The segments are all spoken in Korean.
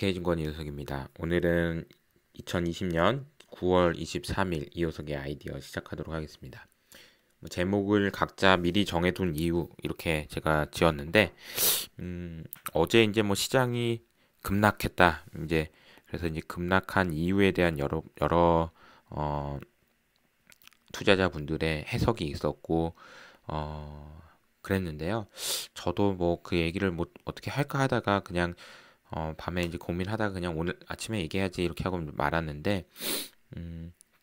SK증권 이호석입니다. 오늘은 2020년 9월 23일 이호석의 아이디어 시작하도록 하겠습니다. 제목을 각자 미리 정해둔 이유 이렇게 제가 지었는데 어제 이제 시장이 급락했다. 그래서 이제 급락한 이유에 대한 여러 투자자분들의 해석이 있었고 그랬는데요. 저도 그 얘기를 어떻게 할까 하다가 그냥 밤에 이제 고민하다가 그냥 오늘 아침에 얘기해야지 이렇게 하고 말았는데,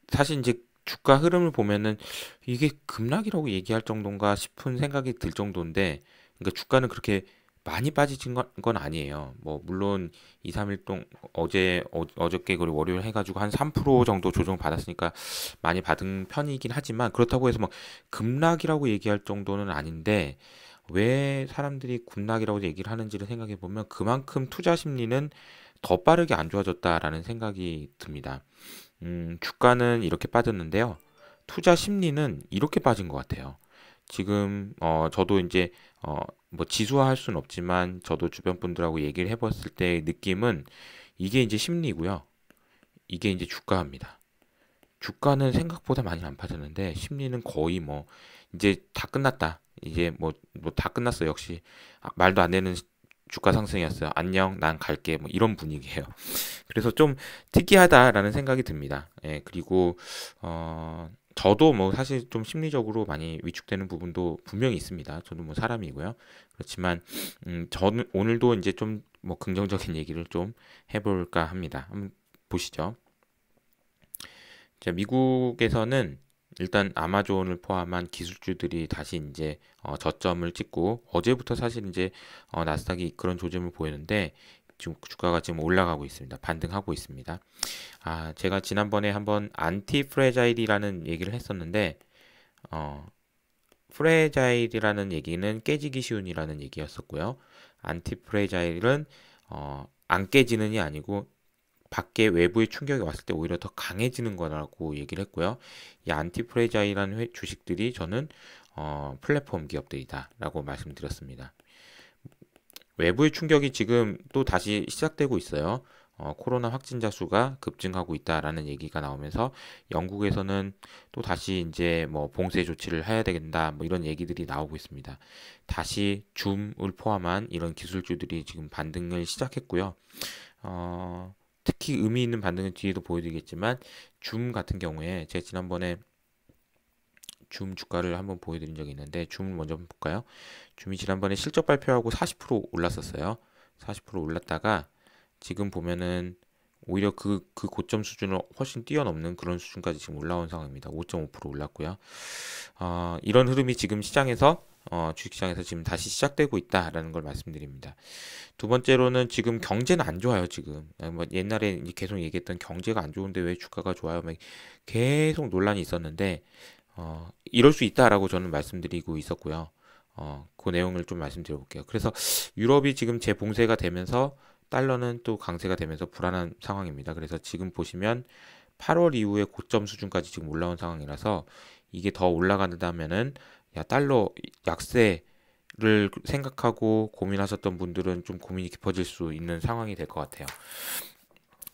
사실 이제 주가 흐름을 보면은 이게 급락이라고 얘기할 정도인가 싶은 생각이 들 정도인데, 그러니까 주가는 그렇게 많이 빠진 건 아니에요. 물론 2, 3일 동안 어저께 그리고 월요일 해가지고 한 3% 정도 조정 받았으니까 많이 받은 편이긴 하지만 그렇다고 해서 급락이라고 얘기할 정도는 아닌데, 왜 사람들이 급락이라고 얘기를 하는지를 생각해 보면 그만큼 투자 심리는 더 빠르게 안 좋아졌다라는 생각이 듭니다. 주가는 이렇게 빠졌는데요. 투자 심리는 이렇게 빠진 것 같아요. 지금 저도 이제 지수화할 수는 없지만 저도 주변 분들하고 얘기를 해봤을 때 느낌은 이게 이제 심리고요. 이게 이제 주가입니다. 주가는 생각보다 많이 안 빠졌는데 심리는 거의 이제 다 끝났다. 이제 다 끝났어. 역시 말도 안 되는 주가 상승이었어요. 안녕, 난 갈게. 이런 분위기예요. 그래서 좀 특이하다라는 생각이 듭니다. 예, 그리고 저도 사실 좀 심리적으로 많이 위축되는 부분도 분명히 있습니다. 저도 사람이고요. 그렇지만 저는 오늘도 이제 좀 긍정적인 얘기를 좀 해볼까 합니다. 한번 보시죠. 자, 미국에서는 일단 아마존을 포함한 기술주들이 다시 이제 저점을 찍고 어제부터 사실 이제 나스닥이 그런 조짐을 보이는데 지금 주가가 지금 올라가고 있습니다. 반등하고 있습니다. 제가 지난번에 한번 안티 프레자일이라는 얘기를 했었는데 프레자일이라는 얘기는 깨지기 쉬운이라는 얘기였었고요. 안티 프레자일은 안 깨지는이 아니고 밖에 외부의 충격이 왔을 때 오히려 더 강해지는 거라고 얘기를 했고요. 이 안티프레자일한 주식들이 저는 플랫폼 기업들이다라고 말씀드렸습니다. 외부의 충격이 지금 또 다시 시작되고 있어요. 코로나 확진자 수가 급증하고 있다라는 얘기가 나오면서 영국에서는 또 다시 이제 봉쇄 조치를 해야 된다 이런 얘기들이 나오고 있습니다. 다시 줌을 포함한 이런 기술주들이 지금 반등을 시작했고요. 특히 의미 있는 반등은 뒤에도 보여드리겠지만 줌 같은 경우에 제가 지난번에 줌 주가를 한번 보여드린 적이 있는데 줌을 먼저 한번 볼까요? 줌이 지난번에 실적 발표하고 40% 올랐었어요. 40% 올랐다가 지금 보면은 오히려 그 고점 수준을 훨씬 뛰어넘는 그런 수준까지 지금 올라온 상황입니다. 5.5% 올랐고요. 이런 흐름이 지금 시장에서 주식시장에서 지금 다시 시작되고 있다라는 걸 말씀드립니다. 두 번째로는 지금 경제는 안 좋아요. 지금 옛날에 계속 얘기했던 경제가 안 좋은데 왜 주가가 좋아요? 계속 논란이 있었는데 이럴 수 있다라고 저는 말씀드리고 있었고요. 그 내용을 좀 말씀드려 볼게요. 그래서 유럽이 지금 재봉쇄가 되면서 달러는 또 강세가 되면서 불안한 상황입니다. 그래서 지금 보시면 8월 이후에 고점 수준까지 지금 올라온 상황이라서 이게 더 올라간다면은 달러 약세를 생각하고 고민하셨던 분들은 좀 고민이 깊어질 수 있는 상황이 될 것 같아요.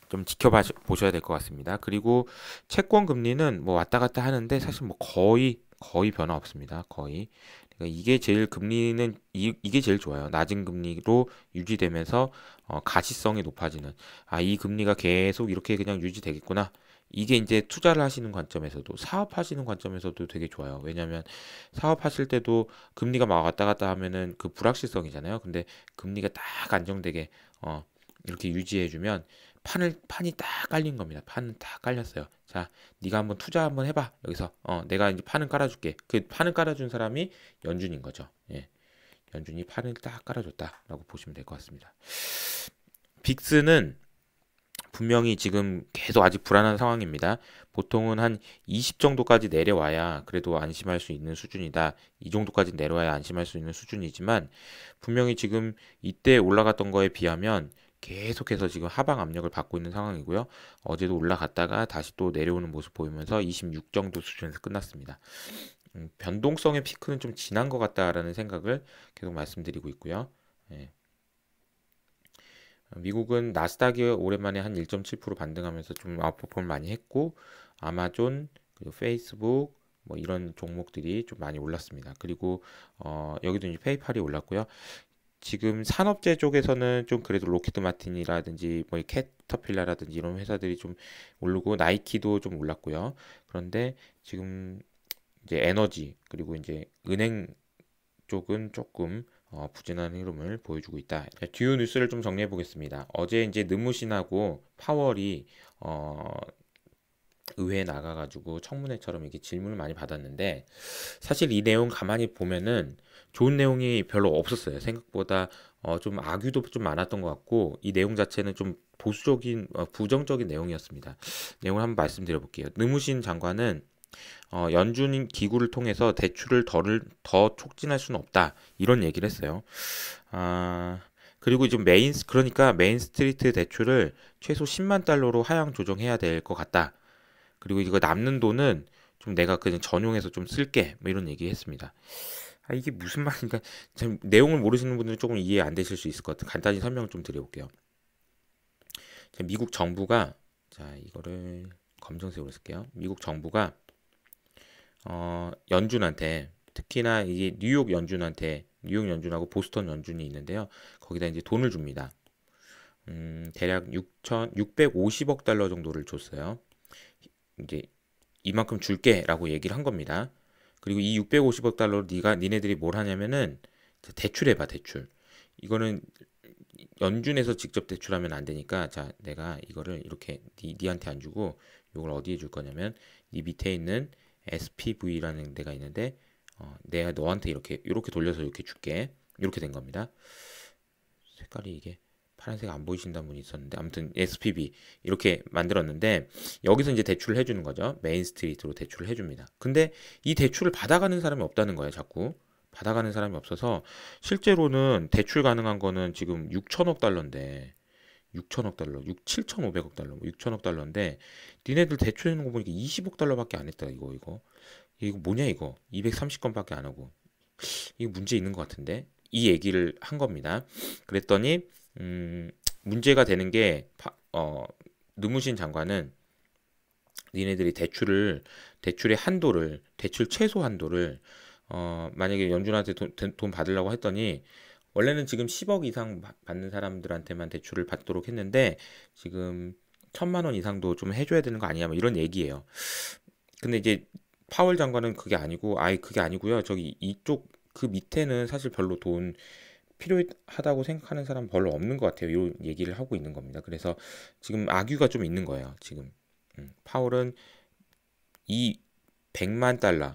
좀 지켜보셔야 될 것 같습니다. 그리고 채권 금리는 왔다 갔다 하는데 사실 거의 변화 없습니다. 거의. 그러니까 이게 제일 금리는 이게 제일 좋아요. 낮은 금리로 유지되면서 가시성이 높아지는. 이 금리가 계속 이렇게 그냥 유지되겠구나. 이게 이제 투자를 하시는 관점에서도 사업하시는 관점에서도 되게 좋아요. 왜냐하면 사업하실 때도 금리가 막 왔다 갔다 하면은 그 불확실성이잖아요. 근데 금리가 딱 안정되게 이렇게 유지해주면 판이 딱 깔린 겁니다. 판은 딱 깔렸어요. 자, 네가 한번 투자 한번 해봐. 여기서 내가 이제 판은 깔아줄게. 그 판을 깔아준 사람이 연준인 거죠. 예, 연준이 판을 딱 깔아줬다라고 보시면 될 것 같습니다. 빅스는 분명히 지금 계속 아직 불안한 상황입니다. 보통은 한 20 정도까지 내려와야 그래도 안심할 수 있는 수준이다. 이 정도까지 내려와야 안심할 수 있는 수준이지만 분명히 지금 이때 올라갔던 거에 비하면 계속해서 지금 하방 압력을 받고 있는 상황이고요. 어제도 올라갔다가 다시 또 내려오는 모습 보이면서 26 정도 수준에서 끝났습니다. 변동성의 피크는 좀 지난 것 같다라는 생각을 계속 말씀드리고 있고요. 예. 미국은 나스닥이 오랜만에 한 1.7% 반등하면서 좀 아웃퍼폼을 많이 했고 아마존 그리고 페이스북 뭐 이런 종목들이 좀 많이 올랐습니다. 그리고 여기도 이제 페이팔이 올랐고요. 지금 산업재 쪽에서는 좀 그래도 로키드 마틴이라든지 뭐 캐터필라라든지 이런 회사들이 좀 오르고 나이키도 좀 올랐고요. 그런데 지금 이제 에너지 그리고 이제 은행 쪽은 조금 부진한 흐름을 보여주고 있다. 주요 뉴스를 좀 정리해 보겠습니다. 어제 이제 느무신하고 파월이 의회에 나가가지고 청문회처럼 이렇게 질문을 많이 받았는데 사실 이 내용 가만히 보면은 좋은 내용이 별로 없었어요. 생각보다 좀 악유도 좀 많았던 것 같고 이 내용 자체는 좀 보수적인 부정적인 내용이었습니다. 내용을 한번 말씀드려 볼게요. 느무신 장관은 연준 기구를 통해서 대출을 더 촉진할 수는 없다. 이런 얘기를 했어요. 아, 그리고 좀 그러니까 메인 스트리트 대출을 최소 10만 달러로 하향 조정해야 될 것 같다. 그리고 이거 남는 돈은 좀 내가 그냥 전용해서 좀 쓸게. 뭐 이런 얘기 했습니다. 이게 무슨 말인가? 참 내용을 모르시는 분들은 조금 이해 안 되실 수 있을 것 같아요. 간단히 설명 좀 드려볼게요. 미국 정부가 자 이거를 검정색으로 쓸게요. 미국 정부가 연준한테 특히나 이게 뉴욕 연준하고 보스턴 연준이 있는데요. 거기다 이제 돈을 줍니다. 대략 650억 달러 정도를 줬어요. 이제 이만큼 줄게라고 얘기를 한 겁니다. 그리고 이 650억 달러로 니네들이 뭘 하냐면은 대출해봐 대출. 이거는 연준에서 직접 대출하면 안 되니까 자 내가 이거를 이렇게 니한테 안 주고 이걸 어디에 줄 거냐면 니 밑에 있는 SPV라는 데가 있는데 내가 너한테 이렇게 돌려서 이렇게 줄게. 이렇게 된 겁니다. 색깔이 이게 파란색 안 보이신다는 분이 있었는데 아무튼 SPV 이렇게 만들었는데 여기서 이제 대출을 해주는 거죠. 메인 스트리트로 대출을 해줍니다. 근데 이 대출을 받아가는 사람이 없다는 거예요. 자꾸 받아가는 사람이 없어서 실제로는 대출 가능한 거는 지금 6천억 달러인데 6천억 달러, 7,500억 달러, 6천억 달러인데 니네들 대출해놓은 거 보니까 20억 달러밖에 안 했다. 이거 뭐냐 이거 230건밖에 안 하고 이거 문제 있는 것 같은데 이 얘기를 한 겁니다. 그랬더니 문제가 되는 게 느무신 장관은 니네들이 대출의 한도를 대출 최소 한도를 만약에 연준한테 돈 받으려고 했더니 원래는 지금 10억 이상 받는 사람들한테만 대출을 받도록 했는데 지금 1,000만 원 이상도 좀 해줘야 되는 거 아니야? 뭐 이런 얘기예요. 근데 이제 파월 장관은 그게 아니고 그게 아니고요. 저기 이쪽 그 밑에는 사실 별로 돈 필요하다고 생각하는 사람 별로 없는 것 같아요. 이런 얘기를 하고 있는 겁니다. 그래서 지금 악유가 좀 있는 거예요. 지금 파월은 이 100만 달러,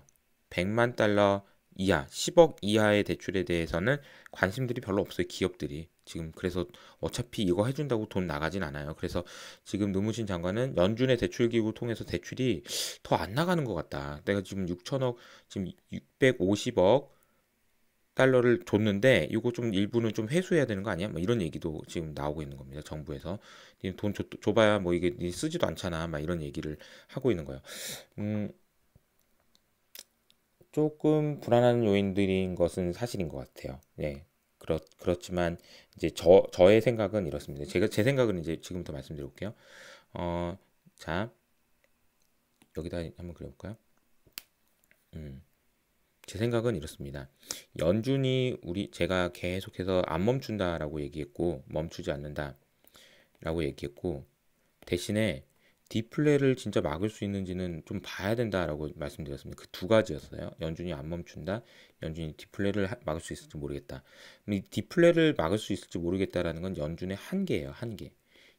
100만 달러 이하, 10억 이하의 대출에 대해서는 관심들이 별로 없어요. 기업들이. 지금 그래서 어차피 이거 해준다고 돈 나가진 않아요. 그래서 지금 노무신 장관은 연준의 대출기구 통해서 대출이 더 안 나가는 것 같다. 내가 지금 6천억, 지금 650억 달러를 줬는데 이거 좀 일부는 좀 회수해야 되는 거 아니야? 뭐 이런 얘기도 지금 나오고 있는 겁니다. 정부에서 돈 줘봐야 뭐 이게 쓰지도 않잖아. 막 이런 얘기를 하고 있는 거예요. 음, 조금 불안한 요인들인 것은 사실인 것 같아요. 네. 그렇지만 이제 저의 생각은 이렇습니다. 제 생각은 이제 지금부터 말씀드려볼게요. 어, 자, 여기다 한번 그려볼까요? 음, 제 생각은 이렇습니다. 연준이 제가 계속해서 안 멈춘다라고 얘기했고, 멈추지 않는다라고 얘기했고, 대신에 디플레를 진짜 막을 수 있는지는 좀 봐야 된다라고 말씀드렸습니다. 그 두 가지였어요. 연준이 안 멈춘다, 연준이 디플레를 막을 수 있을지 모르겠다. 이 디플레를 막을 수 있을지 모르겠다라는 건 연준의 한계예요, 한계.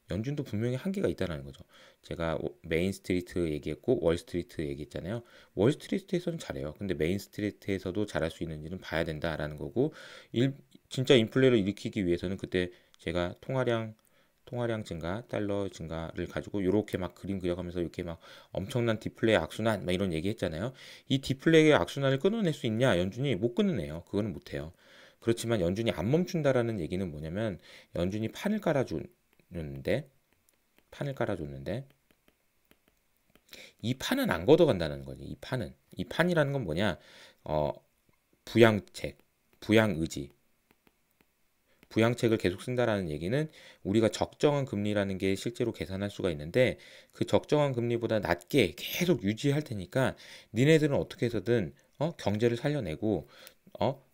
연준도 분명히 한계가 있다는 거죠. 제가 메인 스트리트 얘기했고 월 스트리트 얘기했잖아요. 월 스트리트에서는 잘해요. 근데 메인 스트리트에서도 잘할 수 있는지는 봐야 된다라는 거고 진짜 인플레를 일으키기 위해서는 그때 제가 통화량 증가, 달러 증가를 가지고 이렇게 막 그림 그려가면서 이렇게 막 엄청난 디플레이 악순환 막 이런 얘기했잖아요. 이 디플레이의 악순환을 끊어낼 수 있냐? 연준이 못 끊어내요. 그거는 못해요. 그렇지만 연준이 안 멈춘다라는 얘기는 뭐냐면 연준이 판을 깔아줬는데 이 판은 안 걷어간다는 거지. 이 판이라는 건 뭐냐? 부양책, 부양 의지. 부양책을 계속 쓴다라는 얘기는 우리가 적정한 금리라는 게 실제로 계산할 수가 있는데 그 적정한 금리보다 낮게 계속 유지할 테니까 니네들은 어떻게 해서든 경제를 살려내고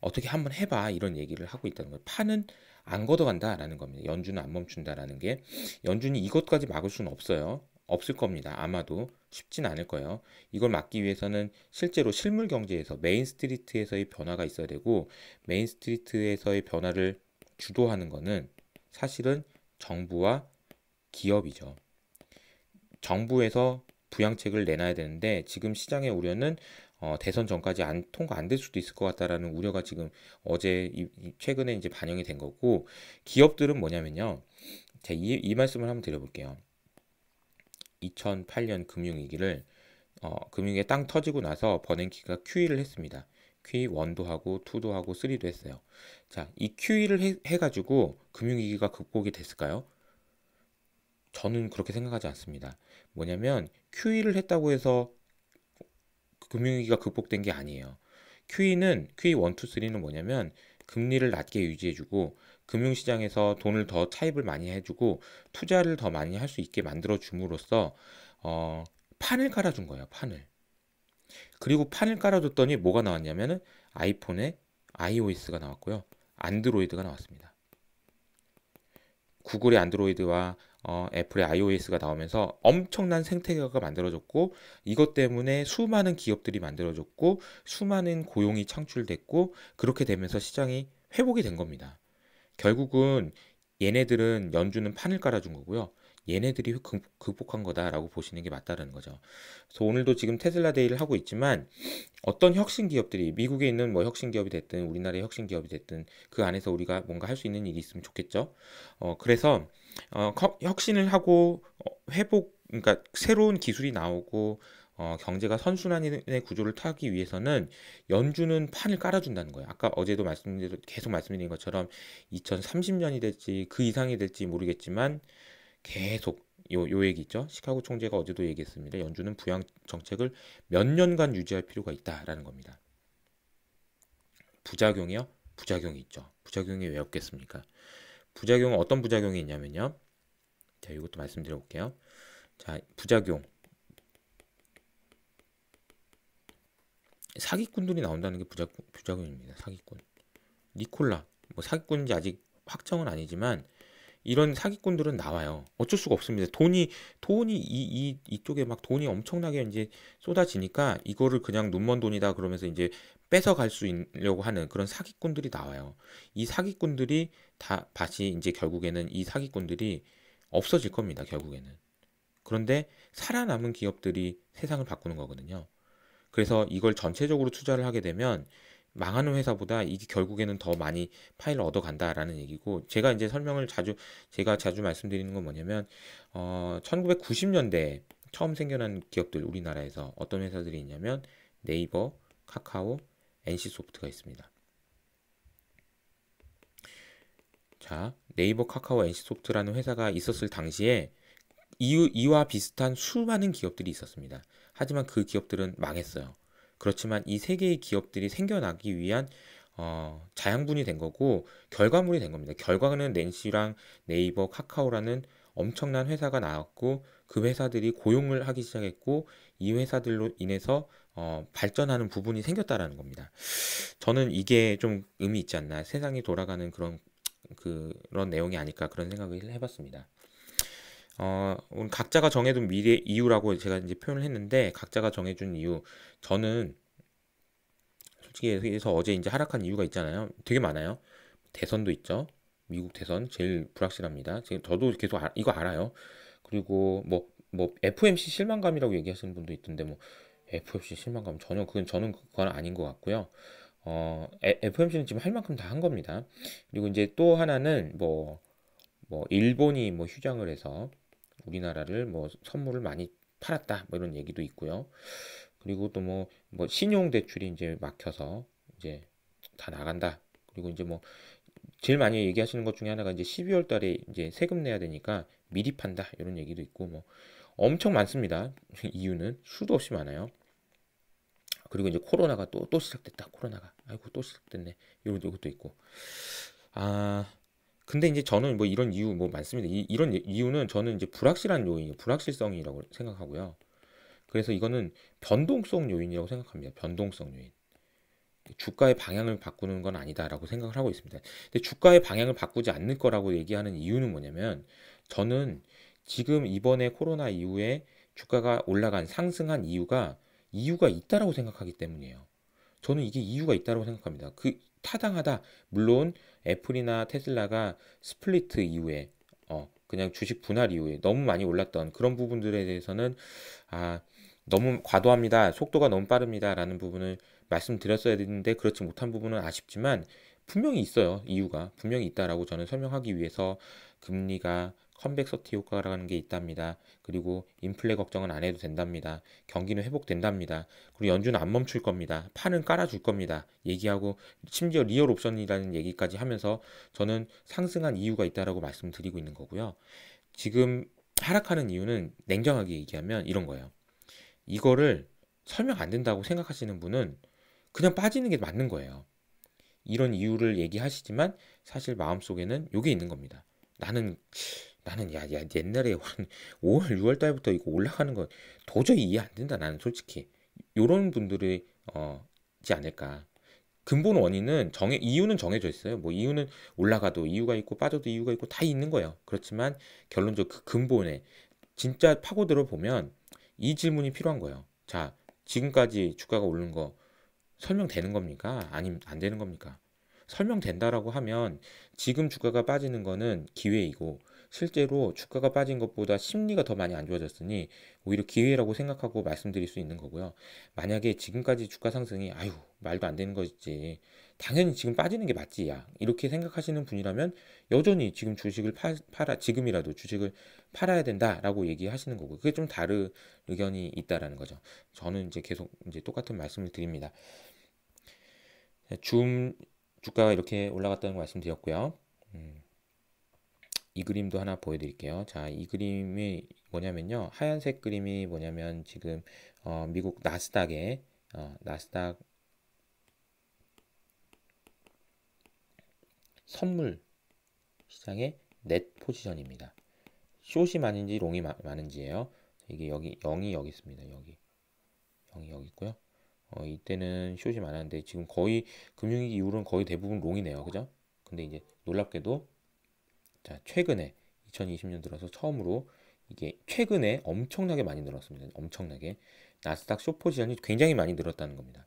어떻게 한번 해봐 이런 얘기를 하고 있다는 거예요. 판은 안 걷어간다라는 겁니다. 연준은 안 멈춘다라는 게 연준이 이것까지 막을 수는 없어요. 없을 겁니다. 아마도 쉽진 않을 거예요. 이걸 막기 위해서는 실제로 실물 경제에서 메인 스트리트에서의 변화가 있어야 되고 메인 스트리트에서의 변화를 주도하는 거는 사실은 정부와 기업이죠. 정부에서 부양책을 내놔야 되는데 지금 시장의 우려는 대선 전까지 통과 안 될 수도 있을 것 같다라는 우려가 지금 어제 최근에 이제 반영이 된 거고 기업들은 뭐냐면요. 제가 이 말씀을 한번 드려볼게요. 2008년 금융위기를 금융위기가 땅 터지고 나서 버냉키가 QE를 했습니다. QE 1도 하고 2도 하고 3도 했어요. 자, 이 QE를 해가지고 금융위기가 극복이 됐을까요? 저는 그렇게 생각하지 않습니다. 뭐냐면 QE를 했다고 해서 금융위기가 극복된 게 아니에요. QE는 QE 1, 2, 3는 뭐냐면 금리를 낮게 유지해주고 금융시장에서 돈을 더 차입을 많이 해주고 투자를 더 많이 할 수 있게 만들어 줌으로써 판을 깔아준 거예요. 판을. 그리고 판을 깔아줬더니 뭐가 나왔냐면은 아이폰에 iOS가 나왔고요. 안드로이드가 나왔습니다. 구글의 안드로이드와 애플의 iOS가 나오면서 엄청난 생태계가 만들어졌고 이것 때문에 수많은 기업들이 만들어졌고 수많은 고용이 창출됐고 그렇게 되면서 시장이 회복이 된 겁니다. 결국은 얘네들은 연준은 판을 깔아준 거고요. 얘네들이 극복한 거다라고 보시는 게 맞다는 거죠. 그래서 오늘도 지금 테슬라 데이를 하고 있지만 어떤 혁신 기업들이 미국에 있는 뭐 혁신 기업이 됐든 우리나라의 혁신 기업이 됐든 그 안에서 우리가 뭔가 할 수 있는 일이 있으면 좋겠죠. 그래서 혁신을 하고 회복 그러니까 새로운 기술이 나오고 경제가 선순환의 구조를 타기 위해서는 연준은 판을 깔아준다는 거예요. 아까 어제도 계속 말씀드린 것처럼 2030년이 될지 그 이상이 될지 모르겠지만 계속 요 얘기 있죠. 시카고 총재가 어제도 얘기했습니다. 연준은 부양 정책을 몇 년간 유지할 필요가 있다라는 겁니다. 부작용이요? 부작용이 있죠. 부작용이 왜 없겠습니까? 부작용은 어떤 부작용이 있냐면요. 자, 이것도 말씀드려 볼게요. 자, 부작용. 사기꾼들이 나온다는 게 부작용입니다. 사기꾼. 니콜라. 뭐 사기꾼인지 아직 확정은 아니지만 이런 사기꾼들은 나와요. 어쩔 수가 없습니다. 돈이 이쪽에 막 돈이 엄청나게 이제 쏟아지니까 이거를 그냥 눈먼 돈이다 그러면서 이제 뺏어갈 수 있려고 하는 그런 사기꾼들이 나와요. 이 사기꾼들이 다 다시 이제 결국에는 이 사기꾼들이 없어질 겁니다. 결국에는. 그런데 살아남은 기업들이 세상을 바꾸는 거거든요. 그래서 이걸 전체적으로 투자를 하게 되면 망하는 회사보다 이게 결국에는 더 많이 파일을 얻어간다라는 얘기고 제가 자주 말씀드리는 건 뭐냐면 1990년대 처음 생겨난 기업들 우리나라에서 어떤 회사들이 있냐면 네이버, 카카오, NC소프트가 있습니다. 자, 네이버, 카카오, NC소프트라는 회사가 있었을 당시에 이와 비슷한 수많은 기업들이 있었습니다. 하지만 그 기업들은 망했어요. 그렇지만 이 세 개의 기업들이 생겨나기 위한 자양분이 된 거고 결과물이 된 겁니다. 결과는 낸시랑 네이버, 카카오라는 엄청난 회사가 나왔고 그 회사들이 고용을 하기 시작했고 이 회사들로 인해서 발전하는 부분이 생겼다라는 겁니다. 저는 이게 좀 의미 있지 않나 세상이 돌아가는 그런 내용이 아닐까 그런 생각을 해봤습니다. 오늘 각자가 정해둔 미래 이유라고 제가 이제 표현을 했는데 각자가 정해준 이유 저는 솔직히 얘기해서 어제 이제 하락한 이유가 있잖아요. 되게 많아요. 대선도 있죠. 미국 대선 제일 불확실합니다. 지금 저도 계속 이거 알아요. 그리고 뭐 FOMC 실망감이라고 얘기하시는 분도 있던데 뭐 FOMC 실망감 전혀 저는 그건 아닌 것 같고요. FOMC는 지금 할 만큼 다 한 겁니다. 그리고 이제 또 하나는 뭐 일본이 뭐 휴장을 해서 우리나라를 뭐 선물을 많이 팔았다 뭐 이런 얘기도 있고요. 그리고 또 뭐 신용 대출이 이제 막혀서 이제 다 나간다. 그리고 이제 뭐 제일 많이 얘기하시는 것 중에 하나가 이제 12월 달에 이제 세금 내야 되니까 미리 판다 이런 얘기도 있고 뭐 엄청 많습니다. 이유는 수도 없이 많아요. 그리고 이제 코로나가 또 시작됐다. 코로나가 아이고 또 시작됐네. 이런 것도 있고 아 근데 이제 저는 뭐 이런 이유 뭐 많습니다. 이런 이유는 저는 이제 불확실한 요인, 불확실성이라고 생각하고요. 그래서 이거는 변동성 요인이라고 생각합니다. 변동성 요인. 주가의 방향을 바꾸는 건 아니다라고 생각을 하고 있습니다. 근데 주가의 방향을 바꾸지 않을 거라고 얘기하는 이유는 뭐냐면 저는 지금 이번에 코로나 이후에 주가가 올라간 상승한 이유가 있다라고 생각하기 때문이에요. 저는 이게 이유가 있다고 생각합니다. 그 타당하다. 물론 애플이나 테슬라가 스플리트 이후에 그냥 주식 분할 이후에 너무 많이 올랐던 그런 부분들에 대해서는 아 너무 과도합니다. 속도가 너무 빠릅니다라는 부분을 말씀드렸어야 되는데 그렇지 못한 부분은 아쉽지만 분명히 있어요. 이유가 분명히 있다라고 저는 설명하기 위해서 금리가 컴백 서티 효과라는 게 있답니다. 그리고 인플레 걱정은 안 해도 된답니다. 경기는 회복된답니다. 그리고 연준은 안 멈출 겁니다. 판은 깔아줄 겁니다. 얘기하고 심지어 리얼 옵션이라는 얘기까지 하면서 저는 상승한 이유가 있다라고 말씀드리고 있는 거고요. 지금 하락하는 이유는 냉정하게 얘기하면 이런 거예요. 이거를 설명 안 된다고 생각하시는 분은 그냥 빠지는 게 맞는 거예요. 이런 이유를 얘기하시지만 사실 마음속에는 이게 있는 겁니다. 나는 야 옛날에 한 5월 6월 달부터 이거 올라가는 거 도저히 이해 안 된다. 나는 솔직히 요런 분들이 지 않을까. 근본 원인은 이유는 정해져 있어요. 뭐 이유는 올라가도 이유가 있고 빠져도 이유가 있고 다 있는 거예요. 그렇지만 결론적으로 그 근본에 진짜 파고들어 보면 이 질문이 필요한 거예요. 자, 지금까지 주가가 오른 거 설명되는 겁니까? 아니면 안 되는 겁니까? 설명된다라고 하면 지금 주가가 빠지는 거는 기회이고 실제로 주가가 빠진 것보다 심리가 더 많이 안 좋아졌으니 오히려 기회라고 생각하고 말씀드릴 수 있는 거고요. 만약에 지금까지 주가 상승이 아유 말도 안 되는 거지 당연히 지금 빠지는 게 맞지 야 이렇게 생각하시는 분이라면 여전히 지금 주식을 팔아 지금이라도 주식을 팔아야 된다라고 얘기하시는 거고 그게 좀 다른 의견이 있다라는 거죠. 저는 이제 계속 이제 똑같은 말씀을 드립니다. 줌 주가가 이렇게 올라갔다는 거 말씀드렸고요. 이 그림도 하나 보여드릴게요. 자, 이 그림이 뭐냐면요. 하얀색 그림이 뭐냐면 지금 미국 나스닥의 나스닥 선물 시장의 넷 포지션입니다. 숏이 많은지 롱이 많은지예요. 이게 여기 0이 여기 있습니다. 여기 0이 여기 있고요. 이때는 숏이 많았는데 지금 거의 금융위기 이후로는 거의 대부분 롱이네요. 그죠? 근데 이제 놀랍게도 자, 최근에 2020년 들어서 처음으로 이게 최근에 엄청나게 많이 늘었습니다. 엄청나게 나스닥 숏 포지션이 굉장히 많이 늘었다는 겁니다.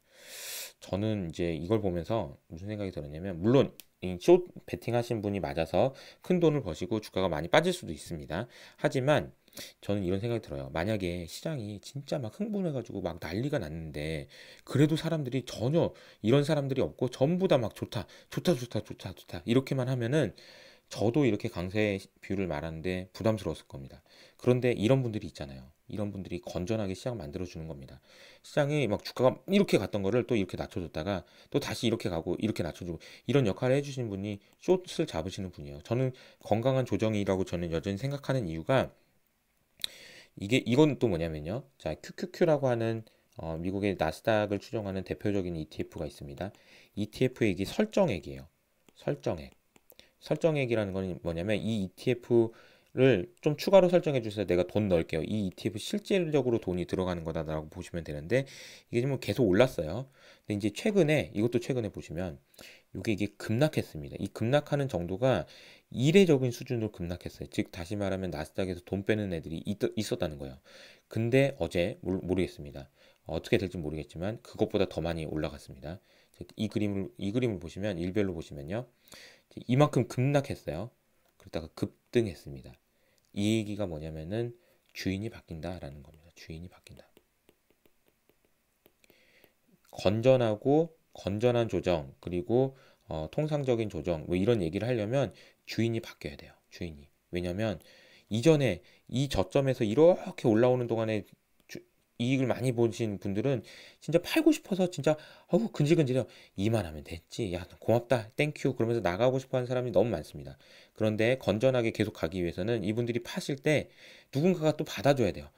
저는 이제 이걸 보면서 무슨 생각이 들었냐면 물론 숏 베팅 하신 분이 맞아서 큰 돈을 버시고 주가가 많이 빠질 수도 있습니다. 하지만 저는 이런 생각이 들어요. 만약에 시장이 진짜 막 흥분해가지고 막 난리가 났는데 그래도 사람들이 전혀 이런 사람들이 없고 전부 다 막 좋다, 좋다, 좋다, 좋다, 좋다 이렇게만 하면은 저도 이렇게 강세 뷰를 말하는데 부담스러웠을 겁니다. 그런데 이런 분들이 있잖아요. 이런 분들이 건전하게 시장 만들어주는 겁니다. 시장이 막 주가가 이렇게 갔던 거를 또 이렇게 낮춰줬다가 또 다시 이렇게 가고 이렇게 낮춰주고 이런 역할을 해주시는 분이 숏을 잡으시는 분이에요. 저는 건강한 조정이라고 저는 여전히 생각하는 이유가 이건 또 뭐냐면요. 자, QQQ라고 하는 미국의 나스닥을 추종하는 대표적인 ETF가 있습니다. ETF의 이게 설정액이에요. 설정액. 설정액이라는 건 뭐냐면 이 ETF를 좀 추가로 설정해 주세요. 내가 돈 넣을게요. 이 ETF 실질적으로 돈이 들어가는 거다라고 보시면 되는데 이게 좀 계속 올랐어요. 근데 이제 최근에 보시면 이게 급락했습니다. 이 급락하는 정도가 이례적인 수준으로 급락했어요. 즉 다시 말하면 나스닥에서 돈 빼는 애들이 있었다는 거예요. 근데 어제 모르겠습니다. 어떻게 될지 모르겠지만 그것보다 더 많이 올라갔습니다. 이 그림을 보시면 일별로 보시면요. 이만큼 급락했어요. 그러다가 급등했습니다. 이 얘기가 뭐냐면은 주인이 바뀐다라는 겁니다. 주인이 바뀐다. 건전한 조정 그리고 통상적인 조정 뭐 이런 얘기를 하려면 주인이 바뀌어야 돼요. 주인이. 왜냐면 이전에 이 저점에서 이렇게 올라오는 동안에 이익을 많이 보신 분들은 진짜 팔고 싶어서 진짜 근질근질해요. 이만하면 됐지. 야 고맙다. 땡큐. 그러면서 나가고 싶어하는 사람이 너무 많습니다. 그런데 건전하게 계속 가기 위해서는 이분들이 파실 때 누군가가 또 받아줘야 돼요.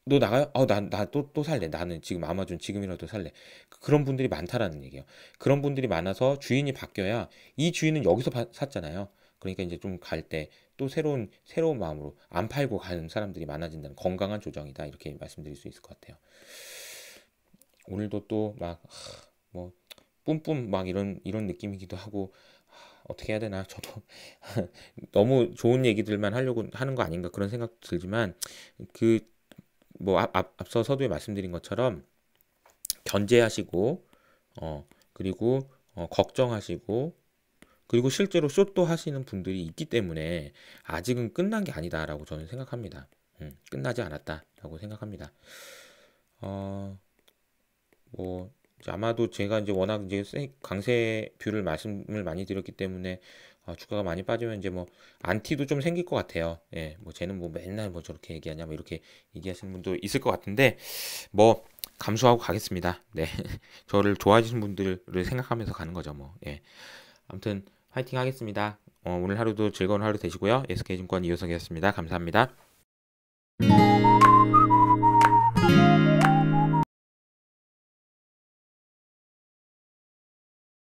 너 나가요? 나 또 살래. 나는 지금 아마존 지금이라도 살래. 그런 분들이 많다라는 얘기예요. 그런 분들이 많아서 주인이 바뀌어야 이 주인은 여기서 샀잖아요. 그러니까 이제 좀 갈 때 또 새로운 마음으로 안 팔고 가는 사람들이 많아진다는 건강한 조정이다 이렇게 말씀드릴 수 있을 것 같아요. 오늘도 또 막 뭐 뿜뿜 막 이런 느낌이기도 하고 어떻게 해야 되나 저도 너무 좋은 얘기들만 하려고 하는 거 아닌가 그런 생각 들지만 그 뭐 앞서 서두에 말씀드린 것처럼 견제하시고 그리고 걱정하시고 그리고 실제로 숏도 하시는 분들이 있기 때문에 아직은 끝난 게 아니다라고 저는 생각합니다. 끝나지 않았다라고 생각합니다. 뭐 아마도 제가 이제 워낙 이제 강세 뷰를 말씀을 많이 드렸기 때문에 주가가 많이 빠지면 이제 뭐 안티도 좀 생길 것 같아요. 예, 뭐 쟤는 뭐 맨날 뭐 저렇게 얘기하냐 뭐 이렇게 얘기하시는 분도 있을 것 같은데 뭐 감수하고 가겠습니다. 네, 저를 좋아하시는 분들을 생각하면서 가는 거죠. 뭐 예, 아무튼 화이팅 하겠습니다. 오늘 하루도 즐거운 하루 되시고요. SK증권 이효석이었습니다. 감사합니다.